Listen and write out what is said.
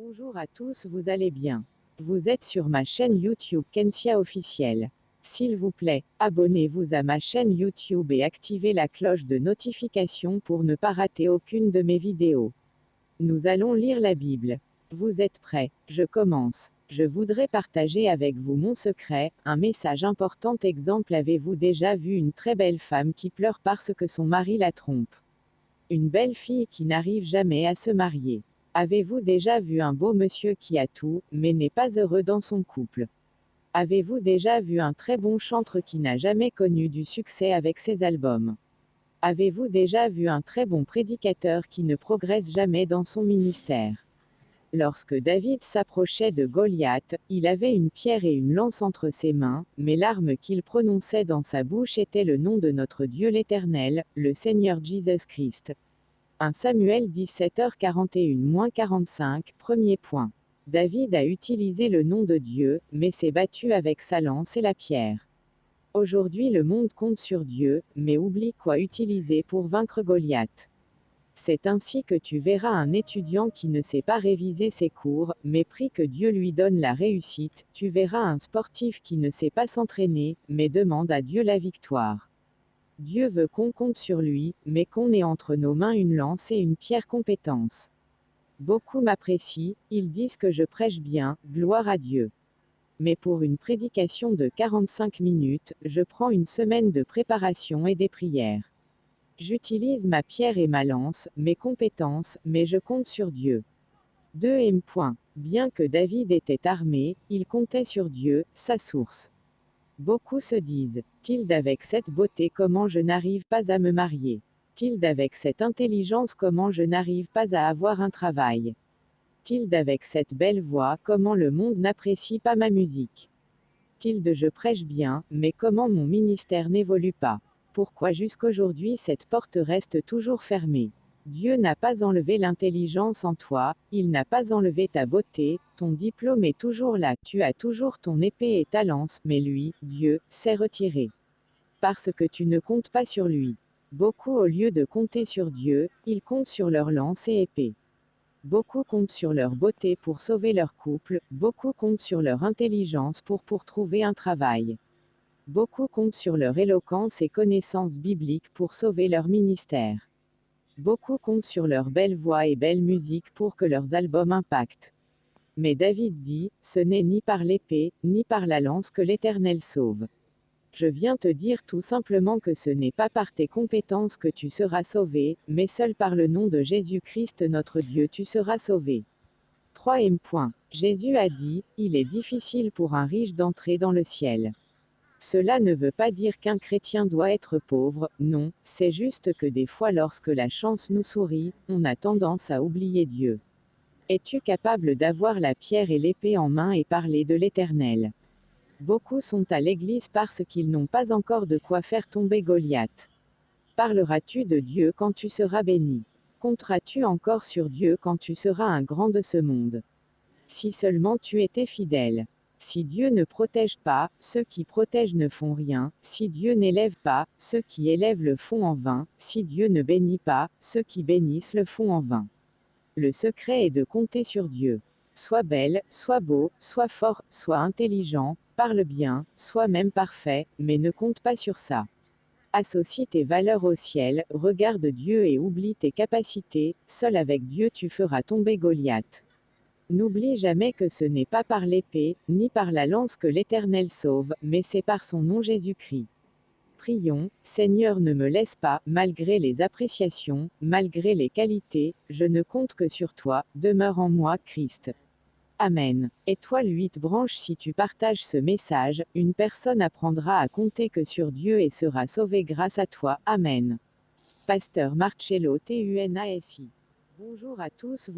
Bonjour à tous, vous allez bien? Vous êtes sur ma chaîne YouTube Kensia Officiel. S'il vous plaît, abonnez-vous à ma chaîne YouTube et activez la cloche de notification pour ne pas rater aucune de mes vidéos. Nous allons lire la Bible. Vous êtes prêts? Je commence. Je voudrais partager avec vous mon secret, un message important. Exemple, avez-vous déjà vu une très belle femme qui pleure parce que son mari la trompe? Une belle fille qui n'arrive jamais à se marier. Avez-vous déjà vu un beau monsieur qui a tout, mais n'est pas heureux dans son couple? Avez-vous déjà vu un très bon chanteur qui n'a jamais connu du succès avec ses albums? Avez-vous déjà vu un très bon prédicateur qui ne progresse jamais dans son ministère? Lorsque David s'approchait de Goliath, il avait une pierre et une lance entre ses mains, mais l'arme qu'il prononçait dans sa bouche était le nom de notre Dieu l'Éternel, le Seigneur Jésus-Christ. 1 Samuel 17h41-45, premier point. David a utilisé le nom de Dieu, mais s'est battu avec sa lance et la pierre. Aujourd'hui le monde compte sur Dieu, mais oublie quoi utiliser pour vaincre Goliath. C'est ainsi que tu verras un étudiant qui ne sait pas réviser ses cours, mais prie que Dieu lui donne la réussite, tu verras un sportif qui ne sait pas s'entraîner, mais demande à Dieu la victoire. Dieu veut qu'on compte sur lui, mais qu'on ait entre nos mains une lance et une pierre compétence. Beaucoup m'apprécient, ils disent que je prêche bien, gloire à Dieu. Mais pour une prédication de 45 minutes, je prends une semaine de préparation et des prières. J'utilise ma pierre et ma lance, mes compétences, mais je compte sur Dieu. 2. Bien que David était armé, il comptait sur Dieu, sa source. Beaucoup se disent, tilde avec cette beauté comment je n'arrive pas à me marier. Tilde avec cette intelligence comment je n'arrive pas à avoir un travail. Tilde avec cette belle voix comment le monde n'apprécie pas ma musique. Tilde je prêche bien, mais comment mon ministère n'évolue pas. Pourquoi jusqu'aujourd'hui cette porte reste toujours fermée? Dieu n'a pas enlevé l'intelligence en toi, il n'a pas enlevé ta beauté, ton diplôme est toujours là, tu as toujours ton épée et ta lance, mais lui, Dieu, s'est retiré. Parce que tu ne comptes pas sur lui. Beaucoup au lieu de compter sur Dieu, ils comptent sur leur lance et épée. Beaucoup comptent sur leur beauté pour sauver leur couple, beaucoup comptent sur leur intelligence pour trouver un travail. Beaucoup comptent sur leur éloquence et connaissances bibliques pour sauver leur ministère. Beaucoup comptent sur leur belle voix et belle musique pour que leurs albums impactent. Mais David dit, ce n'est ni par l'épée, ni par la lance que l'Éternel sauve. Je viens te dire tout simplement que ce n'est pas par tes compétences que tu seras sauvé, mais seul par le nom de Jésus-Christ notre Dieu tu seras sauvé. 3. Jésus a dit, il est difficile pour un riche d'entrer dans le ciel. Cela ne veut pas dire qu'un chrétien doit être pauvre, non, c'est juste que des fois lorsque la chance nous sourit, on a tendance à oublier Dieu. Es-tu capable d'avoir la pierre et l'épée en main et parler de l'Éternel? Beaucoup sont à l'église parce qu'ils n'ont pas encore de quoi faire tomber Goliath. Parleras-tu de Dieu quand tu seras béni? Compteras-tu encore sur Dieu quand tu seras un grand de ce monde? Si seulement tu étais fidèle. Si Dieu ne protège pas, ceux qui protègent ne font rien, si Dieu n'élève pas, ceux qui élèvent le font en vain, si Dieu ne bénit pas, ceux qui bénissent le font en vain. Le secret est de compter sur Dieu. Sois belle, sois beau, sois fort, sois intelligent, parle bien, sois même parfait, mais ne compte pas sur ça. Associe tes valeurs au ciel, regarde Dieu et oublie tes capacités, seul avec Dieu tu feras tomber Goliath. N'oublie jamais que ce n'est pas par l'épée, ni par la lance que l'Éternel sauve, mais c'est par son nom Jésus-Christ. Prions, Seigneur ne me laisse pas, malgré les appréciations, malgré les qualités, je ne compte que sur toi, demeure en moi, Christ. Amen. Étoile 8 branches. Si tu partages ce message, une personne apprendra à compter que sur Dieu et sera sauvée grâce à toi. Amen. Pasteur Marcello TUNASI. Bonjour à tous, vous